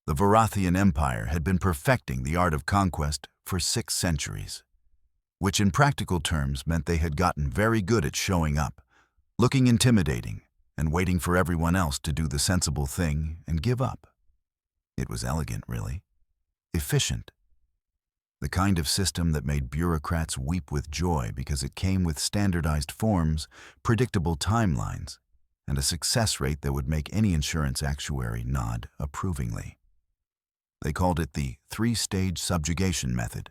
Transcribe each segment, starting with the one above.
The Vorathian Empire had been perfecting the art of conquest for 6 centuries, which in practical terms meant they had gotten very good at showing up, looking intimidating, and waiting for everyone else to do the sensible thing and give up. It was elegant, really. Efficient. The kind of system that made bureaucrats weep with joy because it came with standardized forms, predictable timelines, and a success rate that would make any insurance actuary nod approvingly. They called it the 3-stage subjugation method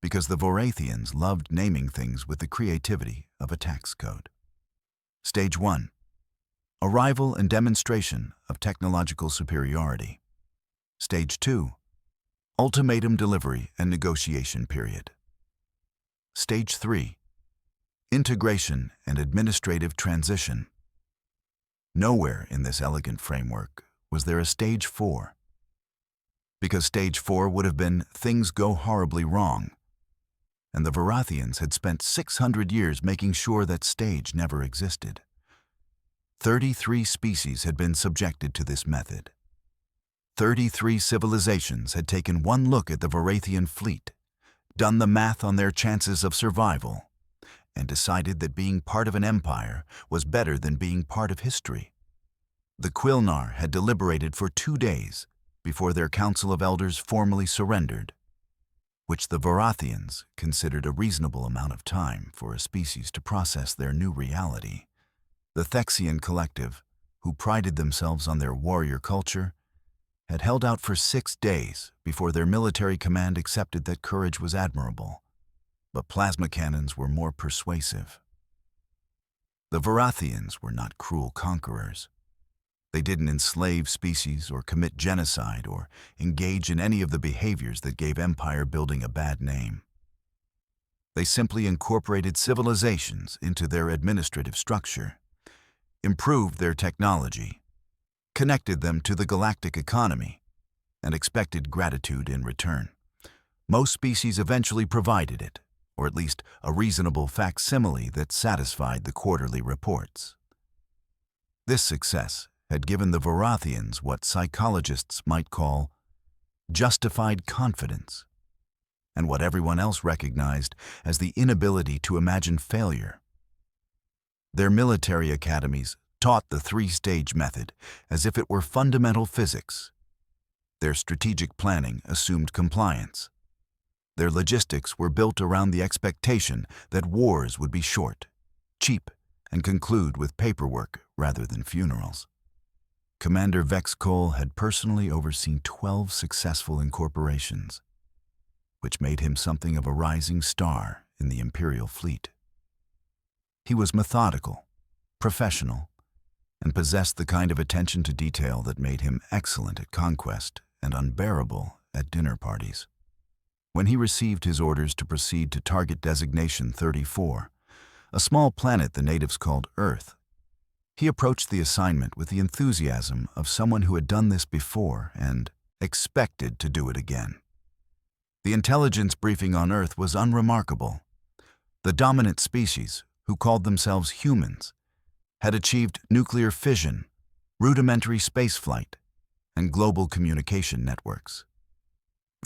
because the Vorathians loved naming things with the creativity of a tax code. Stage 1. Arrival and demonstration of technological superiority. Stage 2. Ultimatum delivery and negotiation period. Stage 3. Integration and administrative transition. Nowhere in this elegant framework was there a Stage 4. Because Stage 4 would have been things go horribly wrong, and the Vorathians had spent 600 years making sure that stage never existed. 33 species had been subjected to this method. 33 civilizations had taken one look at the Vorathian fleet, done the math on their chances of survival, and decided that being part of an empire was better than being part of history. The Quilnar had deliberated for 2 days before their council of elders formally surrendered, which the Vorathians considered a reasonable amount of time for a species to process their new reality. The Thexian collective, who prided themselves on their warrior culture, had held out for 6 days before their military command accepted that courage was admirable, but plasma cannons were more persuasive. The Vorathians were not cruel conquerors. They didn't enslave species or commit genocide or engage in any of the behaviors that gave empire building a bad name. They simply incorporated civilizations into their administrative structure, improved their technology, connected them to the galactic economy, and expected gratitude in return. Most species eventually provided it, or at least a reasonable facsimile that satisfied the quarterly reports. This success had given the Vorathians what psychologists might call justified confidence, and what everyone else recognized as the inability to imagine failure. Their military academies taught the 3-stage method as if it were fundamental physics. Their strategic planning assumed compliance. Their logistics were built around the expectation that wars would be short, cheap, and conclude with paperwork rather than funerals. Commander Vexcol had personally overseen 12 successful incorporations, which made him something of a rising star in the Imperial fleet. He was methodical, professional, and possessed the kind of attention to detail that made him excellent at conquest and unbearable at dinner parties. When he received his orders to proceed to target designation 34, a small planet the natives called Earth, he approached the assignment with the enthusiasm of someone who had done this before and expected to do it again. The intelligence briefing on Earth was unremarkable. The dominant species, who called themselves humans, had achieved nuclear fission, rudimentary spaceflight, and global communication networks.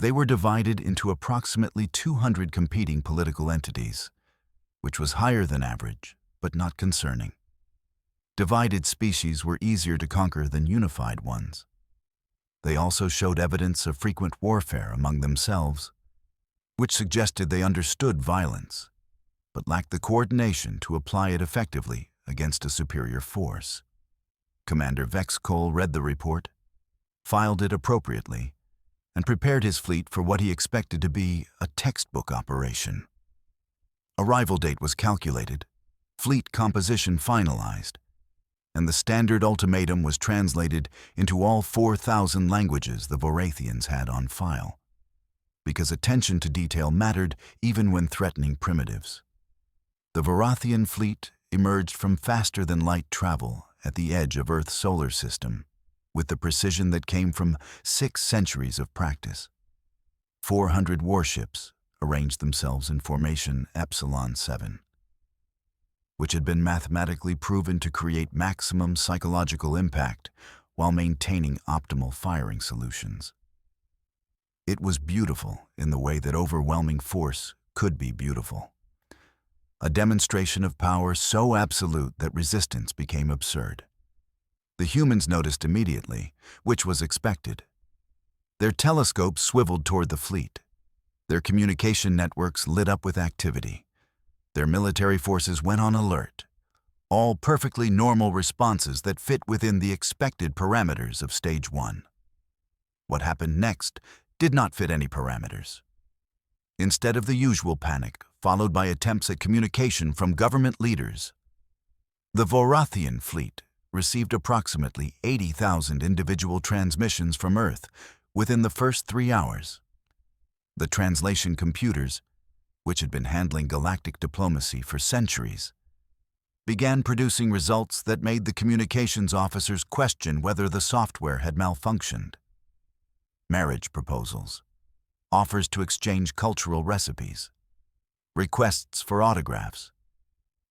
They were divided into approximately 200 competing political entities, which was higher than average, but not concerning. Divided species were easier to conquer than unified ones. They also showed evidence of frequent warfare among themselves, which suggested they understood violence, but lacked the coordination to apply it effectively against a superior force. Commander Vexcol read the report, filed it appropriately, and prepared his fleet for what he expected to be a textbook operation. Arrival date was calculated, fleet composition finalized, and the standard ultimatum was translated into all 4,000 languages the Vorathians had on file, because attention to detail mattered even when threatening primitives. The Vorathian fleet emerged from faster-than-light travel at the edge of Earth's solar system, with the precision that came from 6 centuries of practice. 400 warships arranged themselves in formation Epsilon 7, which had been mathematically proven to create maximum psychological impact while maintaining optimal firing solutions. It was beautiful in the way that overwhelming force could be beautiful. A demonstration of power so absolute that resistance became absurd. The humans noticed immediately, which was expected. Their telescopes swiveled toward the fleet. Their communication networks lit up with activity. Their military forces went on alert. All perfectly normal responses that fit within the expected parameters of Stage 1. What happened next did not fit any parameters. Instead of the usual panic, followed by attempts at communication from government leaders, the Vorathian fleet received approximately 80,000 individual transmissions from Earth within the first 3 hours. The translation computers, which had been handling galactic diplomacy for centuries, began producing results that made the communications officers question whether the software had malfunctioned. Marriage proposals, offers to exchange cultural recipes, requests for autographs,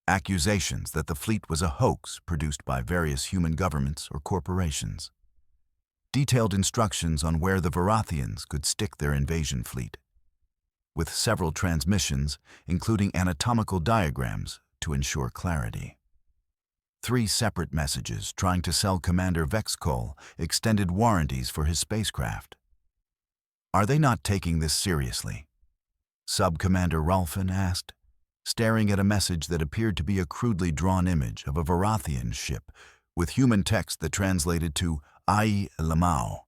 accusations that the fleet was a hoax produced by various human governments or corporations, detailed instructions on where the Vorathians could stick their invasion fleet, with several transmissions including anatomical diagrams to ensure clarity. 3 separate messages trying to sell Commander Vexcol extended warranties for his spacecraft. Are they not taking this seriously? Sub-Commander Rolfin asked, staring at a message that appeared to be a crudely drawn image of a Vorathian ship with human text that translated to Ai Lamau.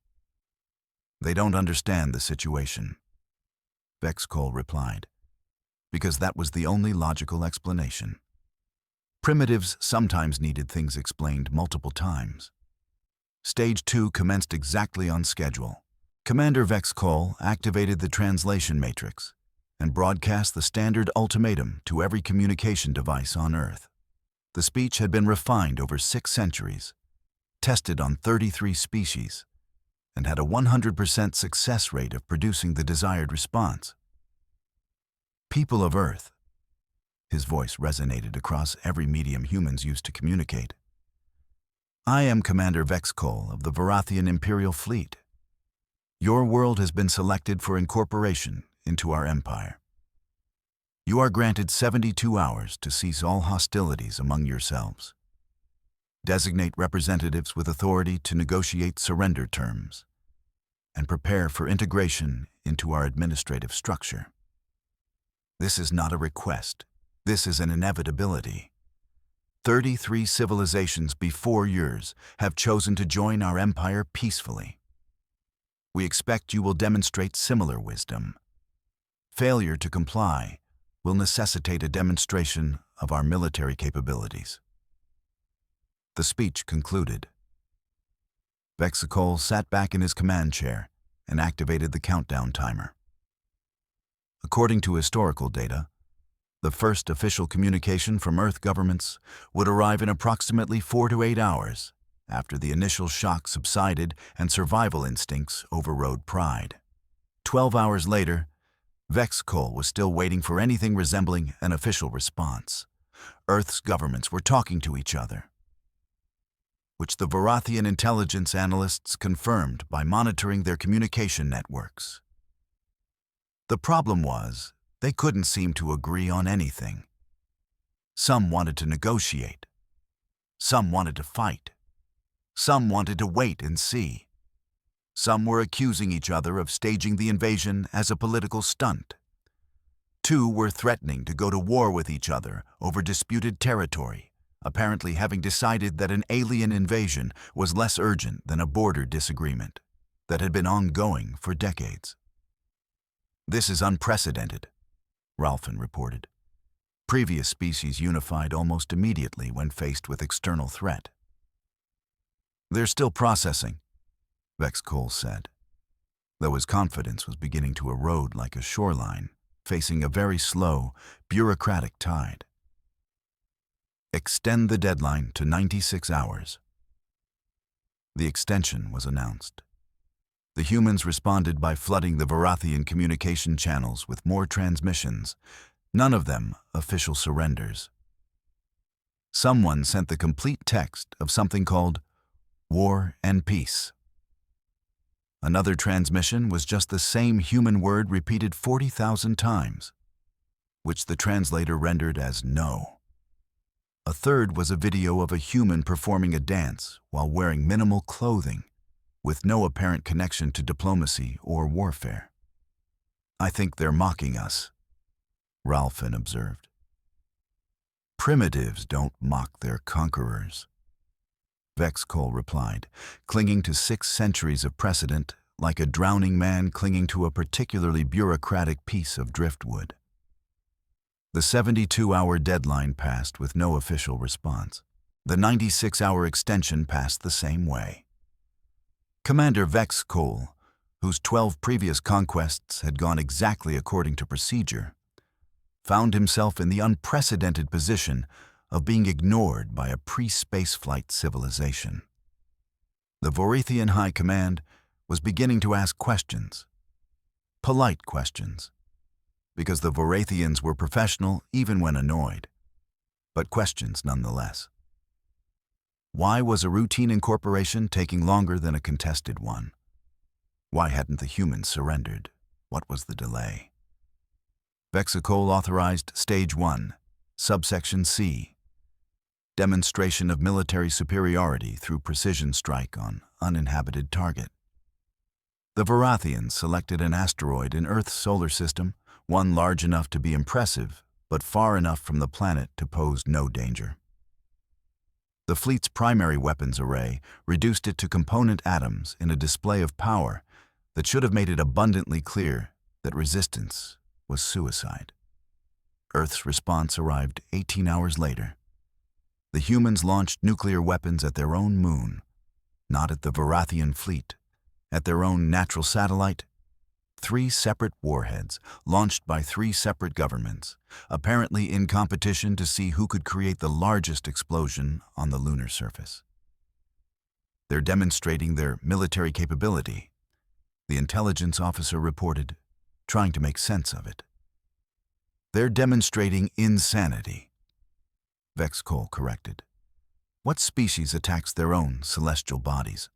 They don't understand the situation, Vexcol replied, because that was the only logical explanation. Primitives sometimes needed things explained multiple times. Stage 2 commenced exactly on schedule. Commander Vexcol activated the translation matrix and broadcast the standard ultimatum to every communication device on Earth. The speech had been refined over 6 centuries, tested on 33 species, and had a 100% success rate of producing the desired response. People of Earth. His voice resonated across every medium humans used to communicate. I am Commander Vexcol of the Vorathian Imperial Fleet. Your world has been selected for incorporation into our empire. You are granted 72 hours to cease all hostilities among yourselves. Designate representatives with authority to negotiate surrender terms, and prepare for integration into our administrative structure. This is not a request. This is an inevitability. 33 civilizations before yours have chosen to join our empire peacefully. We expect you will demonstrate similar wisdom. Failure to comply will necessitate a demonstration of our military capabilities. The speech concluded. Vexcol sat back in his command chair and activated the countdown timer. According to historical data, the first official communication from Earth governments would arrive in approximately 4 to 8 hours after the initial shock subsided and survival instincts overrode pride. 12 hours later, Vexcol was still waiting for anything resembling an official response. Earth's governments were talking to each other, which the Vorathian intelligence analysts confirmed by monitoring their communication networks. The problem was, they couldn't seem to agree on anything. Some wanted to negotiate. Some wanted to fight. Some wanted to wait and see. Some were accusing each other of staging the invasion as a political stunt. 2 were threatening to go to war with each other over disputed territory, apparently having decided that an alien invasion was less urgent than a border disagreement that had been ongoing for decades. This is unprecedented, Rolfin reported. Previous species unified almost immediately when faced with external threat. They're still processing, Vexcol said, though his confidence was beginning to erode like a shoreline, facing a very slow, bureaucratic tide. Extend the deadline to 96 hours. The extension was announced. The humans responded by flooding the Vorathian communication channels with more transmissions, none of them official surrenders. Someone sent the complete text of something called War and Peace. Another transmission was just the same human word repeated 40,000 times, which the translator rendered as no. A third was a video of a human performing a dance while wearing minimal clothing, with no apparent connection to diplomacy or warfare. "I think they're mocking us," Ralphin observed. "Primitives don't mock their conquerors," Vexcol replied, clinging to 6 centuries of precedent like a drowning man clinging to a particularly bureaucratic piece of driftwood. The 72-hour deadline passed with no official response. The 96-hour extension passed the same way. Commander Vexcol, whose 12 previous conquests had gone exactly according to procedure, found himself in the unprecedented position of being ignored by a pre-spaceflight civilization. The Vorathian High Command was beginning to ask questions. Polite questions, because the Vorathians were professional even when annoyed, but questions nonetheless. Why was a routine incorporation taking longer than a contested one? Why hadn't the humans surrendered? What was the delay? Vexcol authorized Stage 1, Subsection C, demonstration of military superiority through precision strike on uninhabited target. The Vorathians selected an asteroid in Earth's solar system, one large enough to be impressive, but far enough from the planet to pose no danger. The fleet's primary weapons array reduced it to component atoms in a display of power that should have made it abundantly clear that resistance was suicide. Earth's response arrived 18 hours later. The humans launched nuclear weapons at their own moon, not at the Vorathian fleet, at their own natural satellite. 3 separate warheads, launched by 3 separate governments, apparently in competition to see who could create the largest explosion on the lunar surface. They're demonstrating their military capability, the intelligence officer reported, trying to make sense of it. They're demonstrating insanity, Vexcol corrected. What species attacks their own celestial bodies?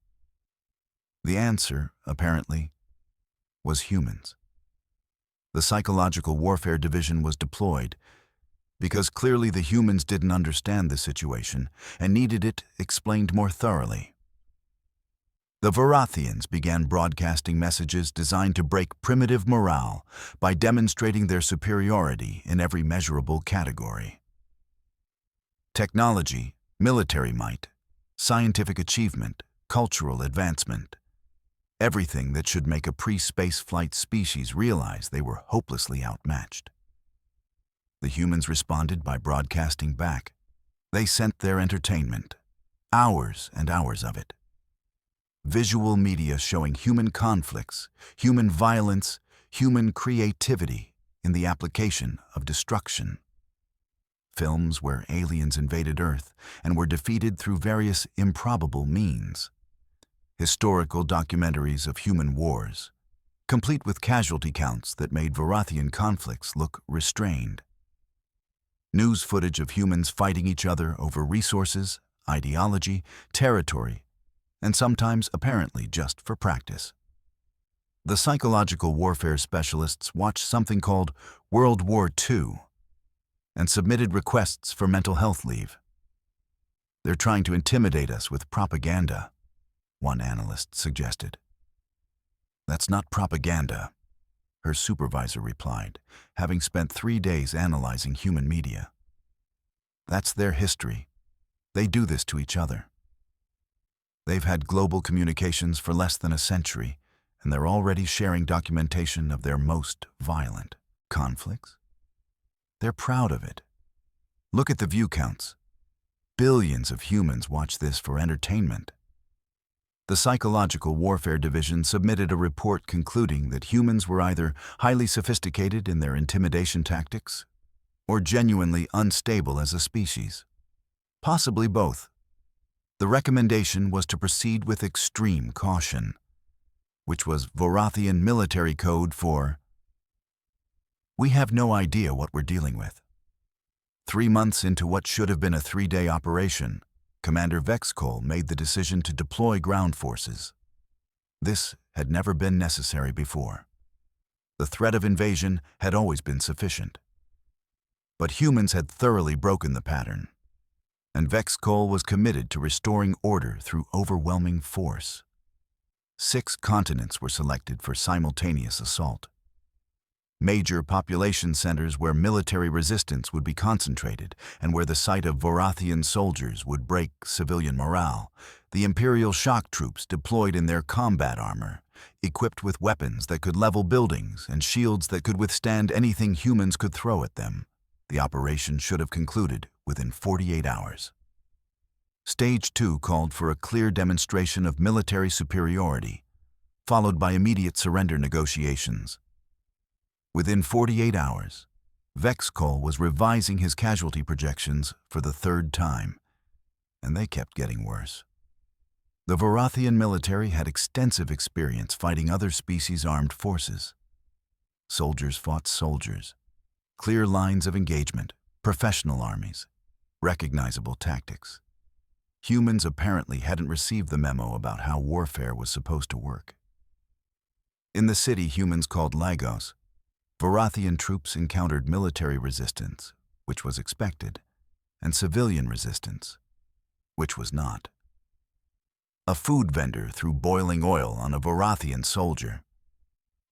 The answer, apparently, was humans. The Psychological Warfare Division was deployed because clearly the humans didn't understand the situation and needed it explained more thoroughly. The Vorathians began broadcasting messages designed to break primitive morale by demonstrating their superiority in every measurable category. Technology, military might, scientific achievement, cultural advancement. Everything that should make a pre-space flight species realize they were hopelessly outmatched. The humans responded by broadcasting back. They sent their entertainment, hours and hours of it. Visual media showing human conflicts, human violence, human creativity in the application of destruction. Films where aliens invaded Earth and were defeated through various improbable means. Historical documentaries of human wars, complete with casualty counts that made Vorathian conflicts look restrained. News footage of humans fighting each other over resources, ideology, territory, and sometimes apparently just for practice. The psychological warfare specialists watched something called World War II and submitted requests for mental health leave. They're trying to intimidate us with propaganda, one analyst suggested. That's not propaganda, her supervisor replied, having spent 3 days analyzing human media. That's their history. They do this to each other. They've had global communications for less than a century, and they're already sharing documentation of their most violent conflicts. They're proud of it. Look at the view counts. Billions of humans watch this for entertainment. The Psychological Warfare Division submitted a report concluding that humans were either highly sophisticated in their intimidation tactics or genuinely unstable as a species. Possibly both. The recommendation was to proceed with extreme caution, which was Vorathian military code for "We have no idea what we're dealing with." 3 months into what should have been a 3-day operation, Commander Vexcol made the decision to deploy ground forces. This had never been necessary before. The threat of invasion had always been sufficient. But humans had thoroughly broken the pattern, and Vexkol was committed to restoring order through overwhelming force. 6 continents were selected for simultaneous assault. Major population centers where military resistance would be concentrated and where the sight of Vorathian soldiers would break civilian morale, the Imperial shock troops deployed in their combat armor, equipped with weapons that could level buildings and shields that could withstand anything humans could throw at them. The operation should have concluded within 48 hours. Stage 2 called for a clear demonstration of military superiority, followed by immediate surrender negotiations. Within 48 hours, Vexkol was revising his casualty projections for the 3rd time, and they kept getting worse. The Vorathian military had extensive experience fighting other species' armed forces. Soldiers fought soldiers, clear lines of engagement, professional armies, recognizable tactics. Humans apparently hadn't received the memo about how warfare was supposed to work. In the city humans called Lagos, Vorathian troops encountered military resistance, which was expected, and civilian resistance, which was not. A food vendor threw boiling oil on a Vorathian soldier.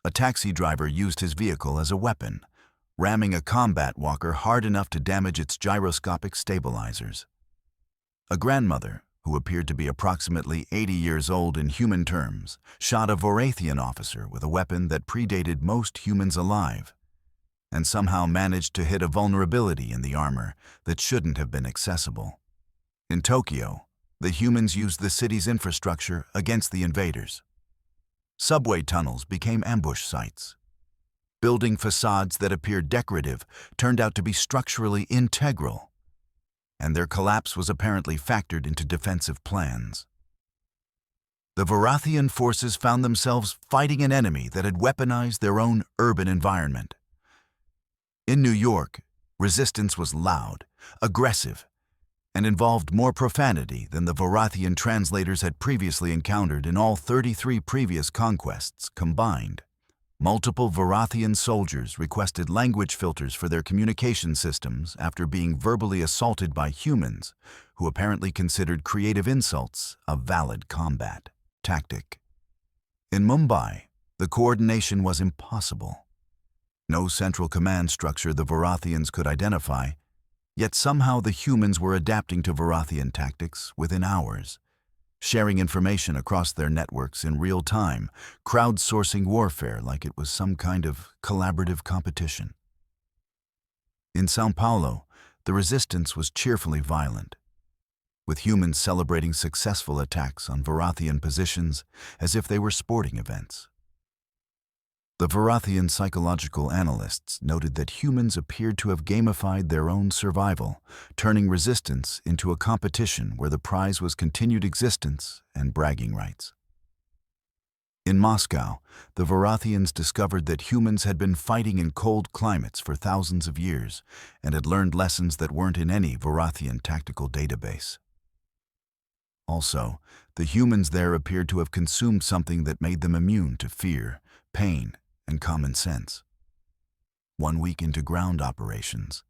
A taxi driver used his vehicle as a weapon, ramming a combat walker hard enough to damage its gyroscopic stabilizers. A grandmother, who appeared to be approximately 80 years old in human terms, shot a Vorathian officer with a weapon that predated most humans alive, and somehow managed to hit a vulnerability in the armor that shouldn't have been accessible. In Tokyo, the humans used the city's infrastructure against the invaders. Subway tunnels became ambush sites. Building facades that appeared decorative turned out to be structurally integral, and their collapse was apparently factored into defensive plans. The Vorathian forces found themselves fighting an enemy that had weaponized their own urban environment. In New York, resistance was loud, aggressive, and involved more profanity than the Vorathian translators had previously encountered in all 33 previous conquests combined. Multiple Vorathian soldiers requested language filters for their communication systems after being verbally assaulted by humans, who apparently considered creative insults a valid combat tactic. In Mumbai, the coordination was impossible. No central command structure the Vorathians could identify, yet somehow the humans were adapting to Vorathian tactics within hours, sharing information across their networks in real time, crowdsourcing warfare like it was some kind of collaborative competition. In São Paulo, the resistance was cheerfully violent, with humans celebrating successful attacks on Vorathian positions as if they were sporting events. The Vorathian psychological analysts noted that humans appeared to have gamified their own survival, turning resistance into a competition where the prize was continued existence and bragging rights. In Moscow, the Vorathians discovered that humans had been fighting in cold climates for thousands of years and had learned lessons that weren't in any Vorathian tactical database. Also, the humans there appeared to have consumed something that made them immune to fear, pain, and common sense. 1 week into ground operations,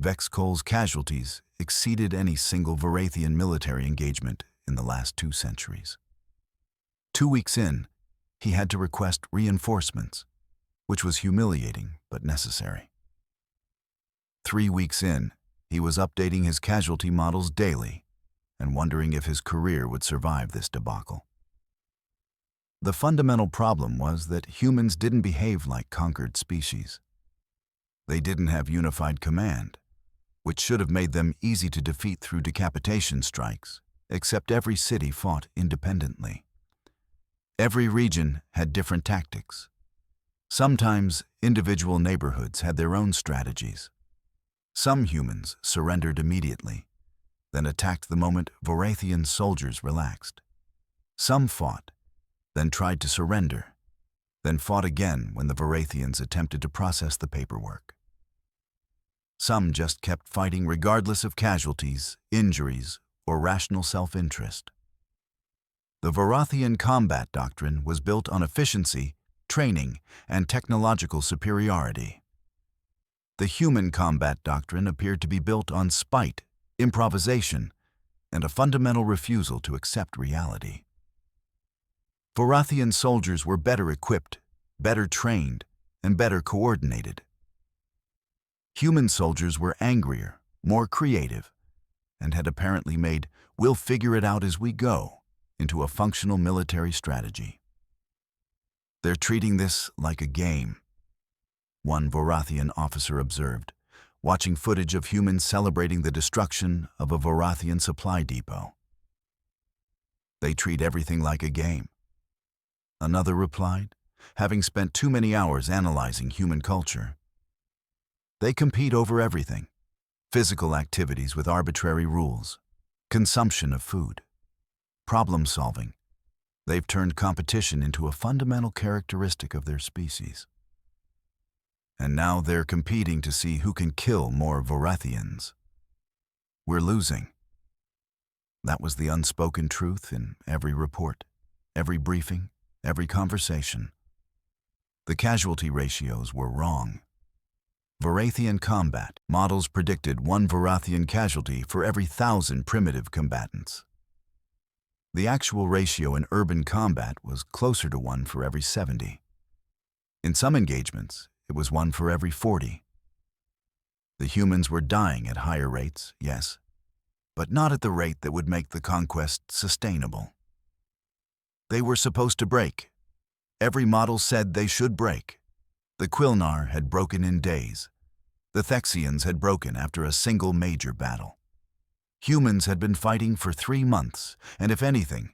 Vexkol's casualties exceeded any single Vorathian military engagement in the last 2 centuries. 2 weeks in, he had to request reinforcements, which was humiliating but necessary. 3 weeks in, he was updating his casualty models daily and wondering if his career would survive this debacle. The fundamental problem was that humans didn't behave like conquered species. They didn't have unified command, which should have made them easy to defeat through decapitation strikes, except every city fought independently. Every region had different tactics. Sometimes individual neighborhoods had their own strategies. Some humans surrendered immediately, then attacked the moment Vorathian soldiers relaxed. Some fought, then tried to surrender, then fought again when the Vorathians attempted to process the paperwork. Some just kept fighting regardless of casualties, injuries, or rational self-interest. The Vorathian combat doctrine was built on efficiency, training, and technological superiority. The human combat doctrine appeared to be built on spite, improvisation, and a fundamental refusal to accept reality. Vorathian soldiers were better equipped, better trained, and better coordinated. Human soldiers were angrier, more creative, and had apparently made "we'll figure it out as we go" into a functional military strategy. "They're treating this like a game," one Vorathian officer observed, watching footage of humans celebrating the destruction of a Vorathian supply depot. "They treat everything like a game," another replied, having spent too many hours analyzing human culture. "They compete over everything: physical activities with arbitrary rules, consumption of food, problem solving. They've turned competition into a fundamental characteristic of their species. And now they're competing to see who can kill more Vorathians. We're losing." That was the unspoken truth in every report, every briefing, every conversation. The casualty ratios were wrong. Vorathian combat models predicted 1 Vorathian casualty for every 1,000 primitive combatants. The actual ratio in urban combat was closer to 1 for every 70. In some engagements, it was 1 for every 40. The humans were dying at higher rates, yes, but not at the rate that would make the conquest sustainable. They were supposed to break. Every model said they should break. The Quilnar had broken in days. The Thexians had broken after a single major battle. Humans had been fighting for 3 months, and if anything,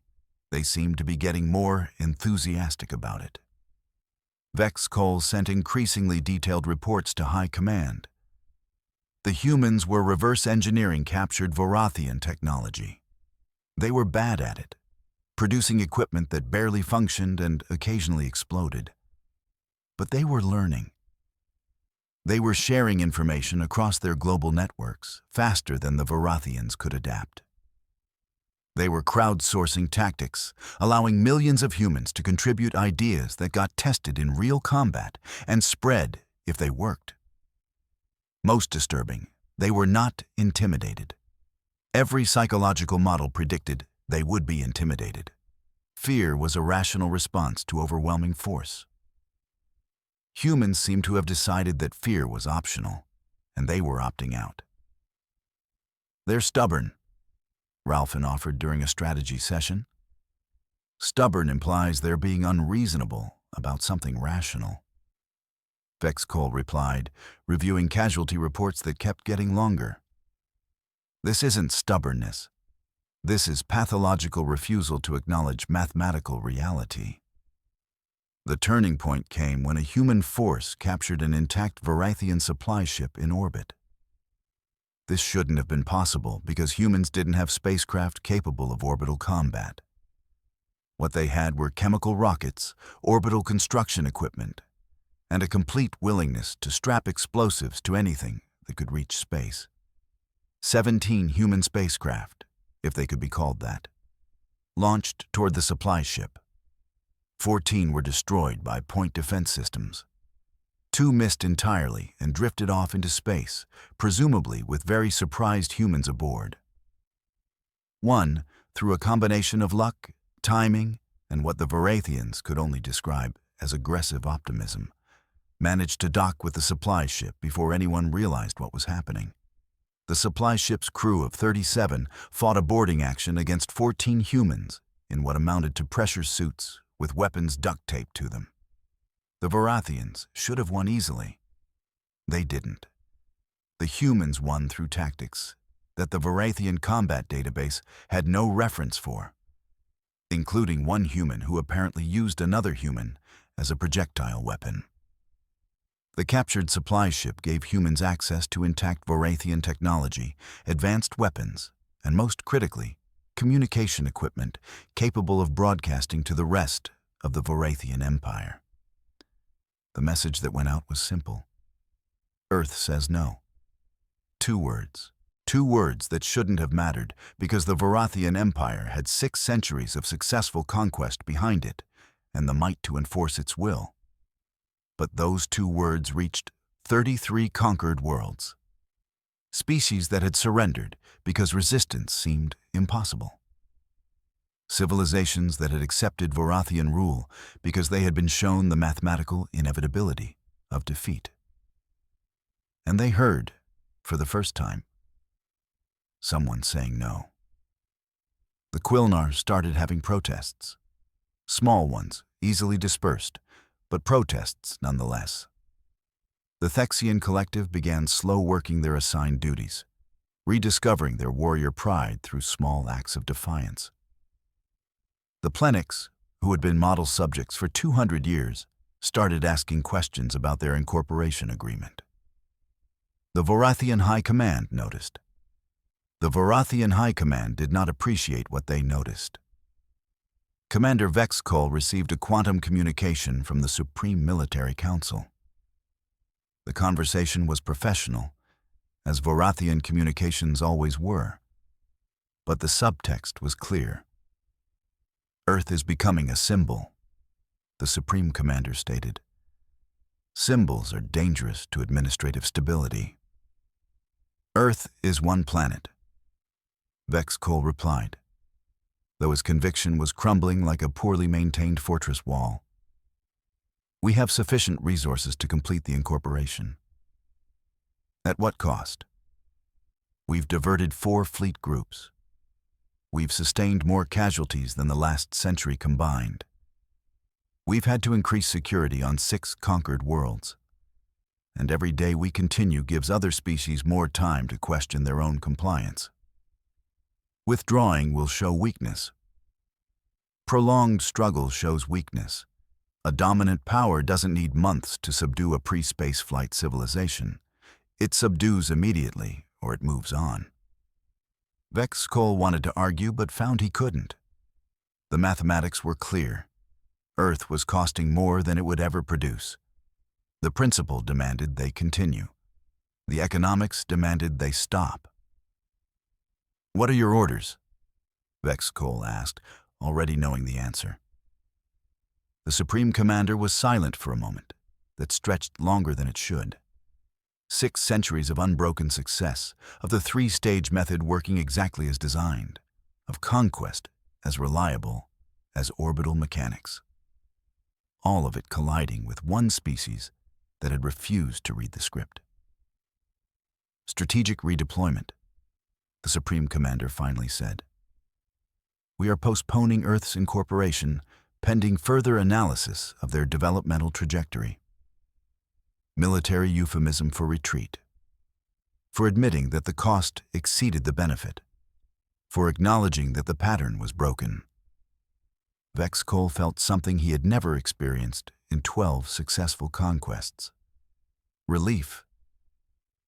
they seemed to be getting more enthusiastic about it. Vex Cole sent increasingly detailed reports to high command. The humans were reverse engineering captured Vorathian technology. They were bad at it, producing equipment that barely functioned and occasionally exploded. But they were learning. They were sharing information across their global networks faster than the Vorathians could adapt. They were crowdsourcing tactics, allowing millions of humans to contribute ideas that got tested in real combat and spread if they worked. Most disturbing, they were not intimidated. Every psychological model predicted they would be intimidated. Fear was a rational response to overwhelming force. Humans seemed to have decided that fear was optional, and they were opting out. "They're stubborn," Ralphin offered during a strategy session. "Stubborn implies they're being unreasonable about something rational." Vex Cole replied, reviewing casualty reports that kept getting longer. "This isn't stubbornness. This is pathological refusal to acknowledge mathematical reality." The turning point came when a human force captured an intact Vorathian supply ship in orbit. This shouldn't have been possible because humans didn't have spacecraft capable of orbital combat. What they had were chemical rockets, orbital construction equipment, and a complete willingness to strap explosives to anything that could reach space. 17 human spacecraft, if they could be called that, launched toward the supply ship. 14 were destroyed by point defense systems. 2 missed entirely and drifted off into space, presumably with very surprised humans aboard. 1, through a combination of luck, timing, and what the Vorathians could only describe as aggressive optimism, managed to dock with the supply ship before anyone realized what was happening. The supply ship's crew of 37 fought a boarding action against 14 humans in what amounted to pressure suits with weapons duct taped to them. The Vorathians should have won easily. They didn't. The humans won through tactics that the Vorathian combat database had no reference for, including one human who apparently used another human as a projectile weapon. The captured supply ship gave humans access to intact Vorathian technology, advanced weapons, and most critically, communication equipment capable of broadcasting to the rest of the Vorathian Empire. The message that went out was simple. Earth says no. 2 words, Two words that shouldn't have mattered because the Vorathian Empire had 6 centuries of successful conquest behind it and the might to enforce its will. But those 2 words reached 33 conquered worlds. Species that had surrendered because resistance seemed impossible. Civilizations that had accepted Vorathian rule because they had been shown the mathematical inevitability of defeat. And they heard, for the first time, someone saying no. The Quilnar started having protests. Small ones, easily dispersed, but protests nonetheless. The Thexian collective began slow working their assigned duties, rediscovering their warrior pride through small acts of defiance. The Plenics, who had been model subjects for 200 years, started asking questions about their incorporation agreement. The Vorathian High Command noticed. The Vorathian High Command did not appreciate what they noticed. Commander Vexkol received a quantum communication from the Supreme Military Council. The conversation was professional, as Vorathian communications always were, but the subtext was clear. Earth is becoming a symbol, the Supreme Commander stated. Symbols are dangerous to administrative stability. Earth is one planet, Vexkol replied, though his conviction was crumbling like a poorly maintained fortress wall. We have sufficient resources to complete the incorporation. At what cost? We've diverted 4 fleet groups. We've sustained more casualties than the last century combined. We've had to increase security on 6 conquered worlds. And every day we continue gives other species more time to question their own compliance. Withdrawing will show weakness. Prolonged struggle shows weakness. A dominant power doesn't need months to subdue a pre-space flight civilization. It subdues immediately, or it moves on. Vexkol wanted to argue but found he couldn't. The mathematics were clear. Earth was costing more than it would ever produce. The principle demanded they continue. The economics demanded they stop. What are your orders? Vexkol asked, already knowing the answer. The Supreme Commander was silent for a moment, that stretched longer than it should. 6 centuries of unbroken success, of the 3-stage method working exactly as designed, of conquest as reliable as orbital mechanics. All of it colliding with one species that had refused to read the script. Strategic redeployment, the Supreme Commander finally said. We are postponing Earth's incorporation pending further analysis of their developmental trajectory. Military euphemism for retreat. For admitting that the cost exceeded the benefit. For acknowledging that the pattern was broken. Vexkol felt something he had never experienced in 12 successful conquests. Relief.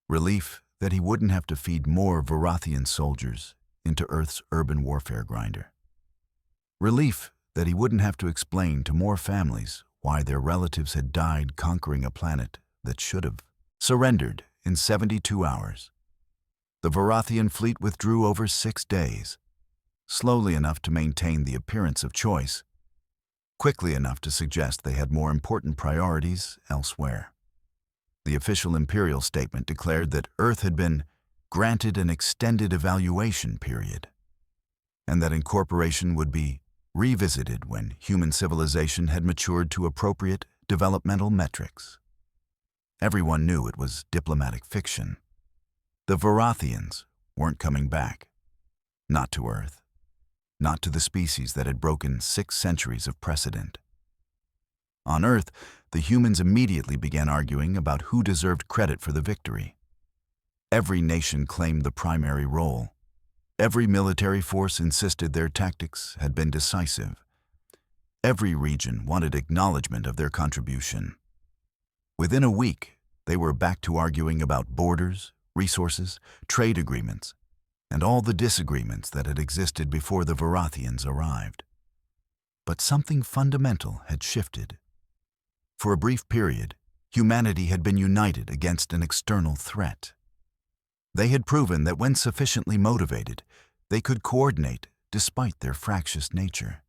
Relief that he wouldn't have to feed more Vorathian soldiers into Earth's urban warfare grinder. Relief that he wouldn't have to explain to more families why their relatives had died conquering a planet that should have surrendered in 72 hours. The Vorathian fleet withdrew over 6 days, slowly enough to maintain the appearance of choice, quickly enough to suggest they had more important priorities elsewhere. The official imperial statement declared that Earth had been granted an extended evaluation period, and that incorporation would be revisited when human civilization had matured to appropriate developmental metrics. Everyone knew it was diplomatic fiction. The Vorathians weren't coming back. Not to Earth. Not to the species that had broken 6 centuries of precedent. On Earth, the humans immediately began arguing about who deserved credit for the victory. Every nation claimed the primary role. Every military force insisted their tactics had been decisive. Every region wanted acknowledgement of their contribution. Within a week, they were back to arguing about borders, resources, trade agreements, and all the disagreements that had existed before the Vorathians arrived. But something fundamental had shifted. For a brief period, humanity had been united against an external threat. They had proven that when sufficiently motivated, they could coordinate despite their fractious nature.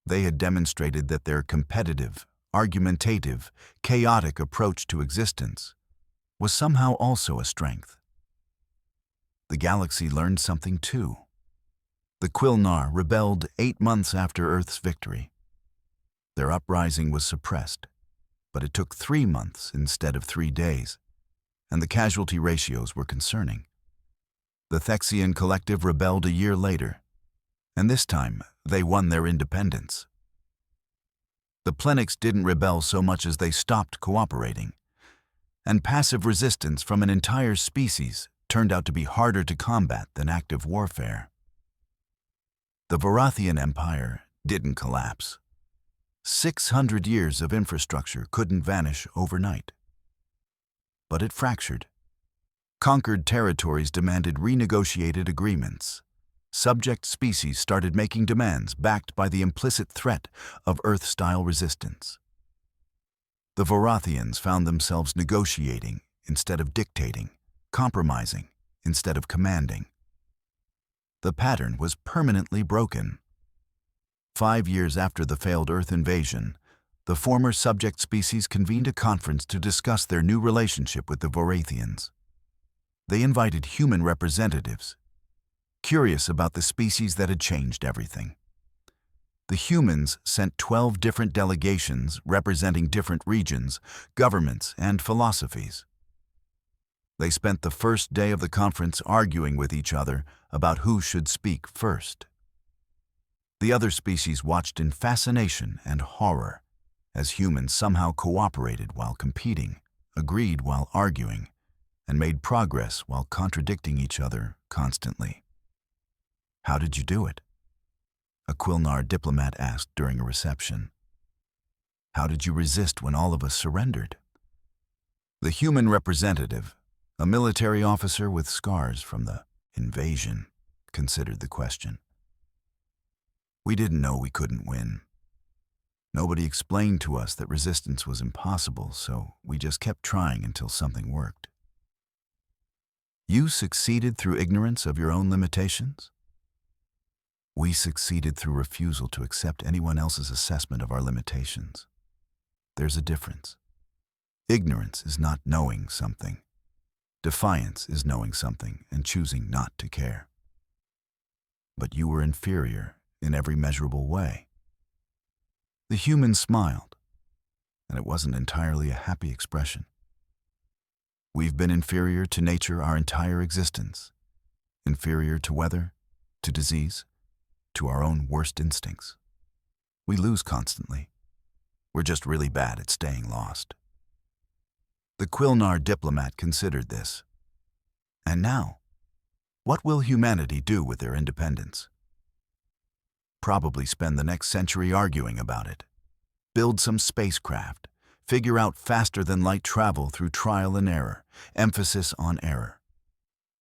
They had demonstrated that their competitive, argumentative, chaotic approach to existence was somehow also a strength. The galaxy learned something too. The Quilnar rebelled 8 months after Earth's victory. Their uprising was suppressed, but it took 3 months instead of 3 days, and the casualty ratios were concerning. The Thexian collective rebelled a year later, and this time they won their independence. The Plenix didn't rebel so much as they stopped cooperating, and passive resistance from an entire species turned out to be harder to combat than active warfare. The Vorathian Empire didn't collapse. 600 years of infrastructure couldn't vanish overnight. But it fractured. Conquered territories demanded renegotiated agreements. Subject species started making demands backed by the implicit threat of Earth-style resistance. The Vorathians found themselves negotiating instead of dictating, compromising instead of commanding. The pattern was permanently broken. 5 years after the failed Earth invasion, the former subject species convened a conference to discuss their new relationship with the Vorathians. They invited human representatives, curious about the species that had changed everything. The humans sent 12 different delegations representing different regions, governments, and philosophies. They spent the first day of the conference arguing with each other about who should speak first. The other species watched in fascination and horror as humans somehow cooperated while competing, agreed while arguing, and made progress while contradicting each other constantly. "How did you do it?" a Quilnar diplomat asked during a reception. "How did you resist when all of us surrendered?" The human representative, a military officer with scars from the invasion, considered the question. "We didn't know we couldn't win. Nobody explained to us that resistance was impossible, so we just kept trying until something worked." "You succeeded through ignorance of your own limitations?" "We succeeded through refusal to accept anyone else's assessment of our limitations. There's a difference. Ignorance is not knowing something. Defiance is knowing something and choosing not to care. But you were inferior in every measurable way." The human smiled, and it wasn't entirely a happy expression. "We've been inferior to nature our entire existence, inferior to weather, to disease, to our own worst instincts. We lose constantly. We're just really bad at staying lost." The Quilnar diplomat considered this. And now, what will humanity do with their independence? Probably spend the next century arguing about it. Build some spacecraft. Figure out faster-than-light travel through trial and error, emphasis on error.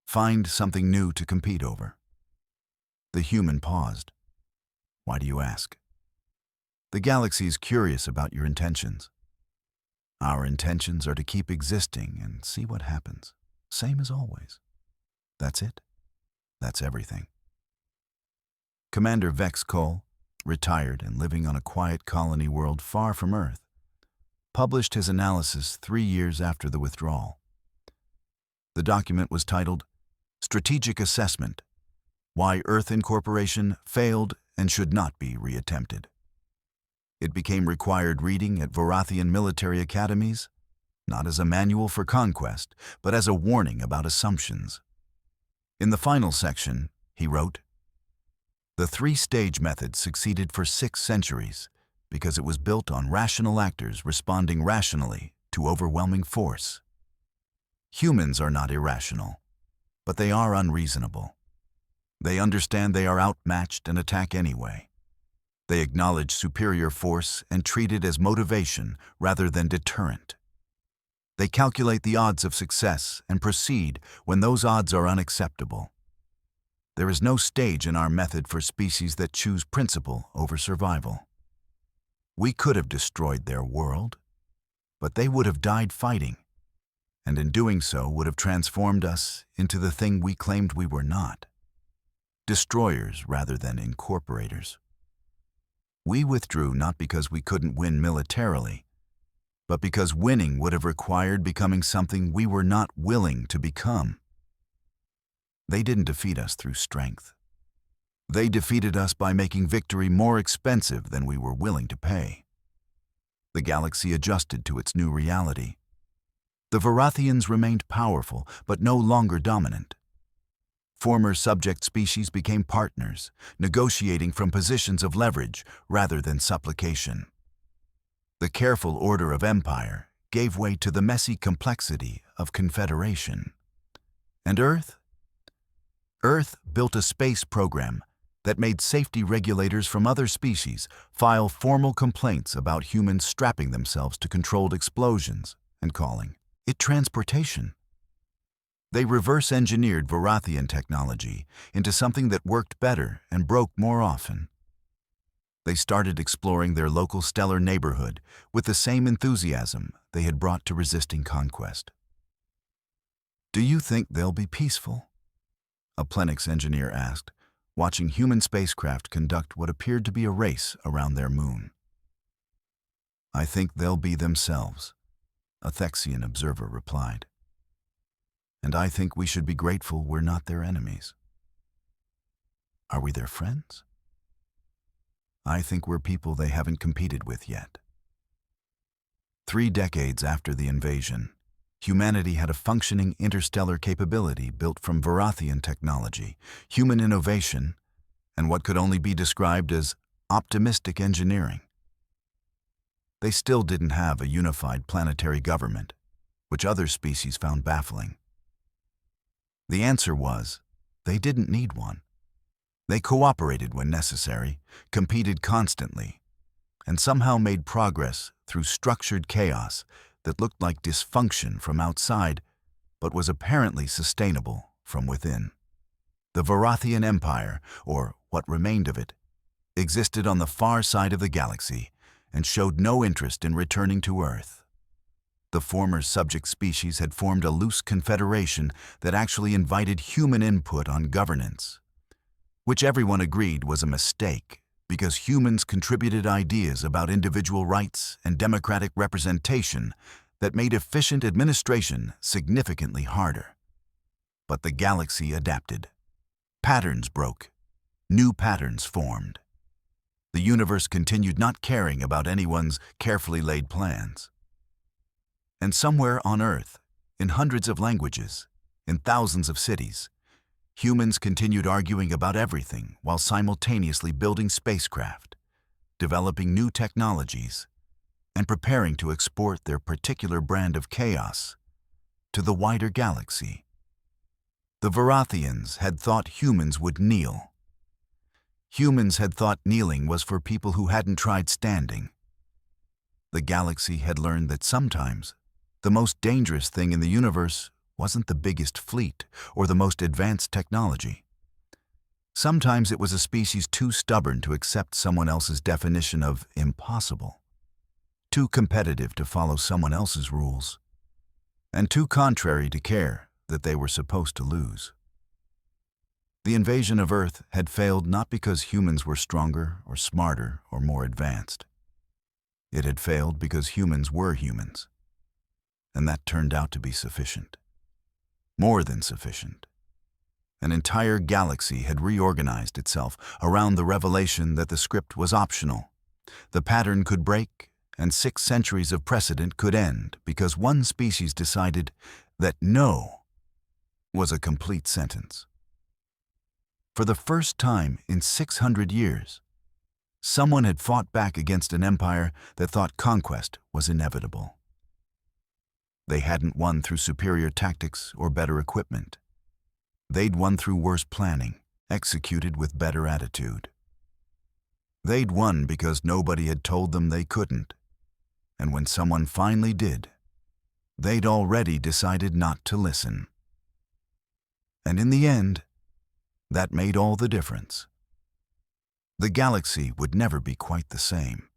Find something new to compete over. The human paused. "Why do you ask?" "The galaxy is curious about your intentions." "Our intentions are to keep existing and see what happens. Same as always. That's it. That's everything." Commander Vex Cole, retired and living on a quiet colony world far from Earth, published his analysis 3 years after the withdrawal. The document was titled Strategic Assessment: Why Earth Incorporation Failed and Should Not Be Reattempted. It became required reading at Vorathian military academies, not as a manual for conquest, but as a warning about assumptions. In the final section, he wrote, "The 3-stage method succeeded for 6 centuries because it was built on rational actors responding rationally to overwhelming force. Humans are not irrational, but they are unreasonable. They understand they are outmatched and attack anyway. They acknowledge superior force and treat it as motivation rather than deterrent. They calculate the odds of success and proceed when those odds are unacceptable. There is no stage in our method for species that choose principle over survival. We could have destroyed their world, but they would have died fighting. and in doing so would have transformed us into the thing we claimed we were not, destroyers rather than incorporators. We withdrew not because we couldn't win militarily, but because winning would have required becoming something we were not willing to become. They didn't defeat us through strength. They defeated us by making victory more expensive than we were willing to pay. The galaxy adjusted to its new reality. The Vorathians remained powerful, but no longer dominant. Former subject species became partners, negotiating from positions of leverage rather than supplication. The careful order of empire gave way to the messy complexity of confederation. And Earth built a space program that made safety regulators from other species file formal complaints about humans strapping themselves to controlled explosions and calling it transportation. They reverse-engineered Vorathian technology into something that worked better and broke more often. They started exploring their local stellar neighborhood with the same enthusiasm they had brought to resisting conquest. "Do you think they'll be peaceful?" a Plenix engineer asked, watching human spacecraft conduct what appeared to be a race around their moon. "I think they'll be themselves," a Thexian observer replied. "And I think we should be grateful we're not their enemies." "Are we their friends?" "I think we're people they haven't competed with yet." 3 decades after the invasion, humanity had a functioning interstellar capability built from Vorathian technology, human innovation, and what could only be described as optimistic engineering. They still didn't have a unified planetary government, which other species found baffling. The answer was, they didn't need one. They cooperated when necessary, competed constantly, and somehow made progress through structured chaos that looked like dysfunction from outside, but was apparently sustainable from within. The Vorathian Empire, or what remained of it, existed on the far side of the galaxy and showed no interest in returning to Earth. The former subject species had formed a loose confederation that actually invited human input on governance, which everyone agreed was a mistake because humans contributed ideas about individual rights and democratic representation that made efficient administration significantly harder. But the galaxy adapted. Patterns broke. New patterns formed. The universe continued not caring about anyone's carefully laid plans. And somewhere on Earth, in hundreds of languages, in thousands of cities, humans continued arguing about everything while simultaneously building spacecraft, developing new technologies, and preparing to export their particular brand of chaos to the wider galaxy. The Vorathians had thought humans would kneel. Humans had thought kneeling was for people who hadn't tried standing. The galaxy had learned that sometimes the most dangerous thing in the universe wasn't the biggest fleet or the most advanced technology. Sometimes it was a species too stubborn to accept someone else's definition of impossible, too competitive to follow someone else's rules, and too contrary to care that they were supposed to lose. The invasion of Earth had failed not because humans were stronger or smarter or more advanced. It had failed because humans were humans. And that turned out to be sufficient. More than sufficient. An entire galaxy had reorganized itself around the revelation that the script was optional. The pattern could break, and 6 centuries of precedent could end because one species decided that no was a complete sentence. For the first time in 600 years, someone had fought back against an empire that thought conquest was inevitable. They hadn't won through superior tactics or better equipment. They'd won through worse planning, executed with better attitude. They'd won because nobody had told them they couldn't. And when someone finally did, they'd already decided not to listen. And in the end, that made all the difference. The galaxy would never be quite the same.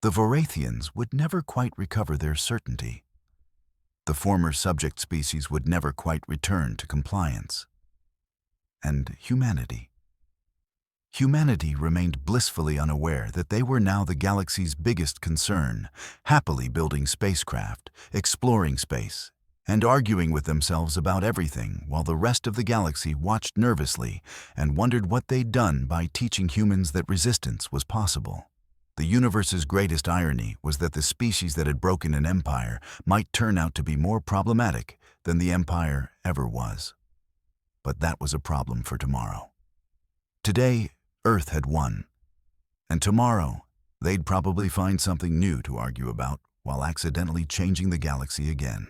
The Vorathians would never quite recover their certainty. The former subject species would never quite return to compliance. And humanity. Humanity remained blissfully unaware that they were now the galaxy's biggest concern, happily building spacecraft, exploring space, and arguing with themselves about everything while the rest of the galaxy watched nervously and wondered what they'd done by teaching humans that resistance was possible. The universe's greatest irony was that the species that had broken an empire might turn out to be more problematic than the empire ever was. But that was a problem for tomorrow. Today, Earth had won, and tomorrow they'd probably find something new to argue about while accidentally changing the galaxy again.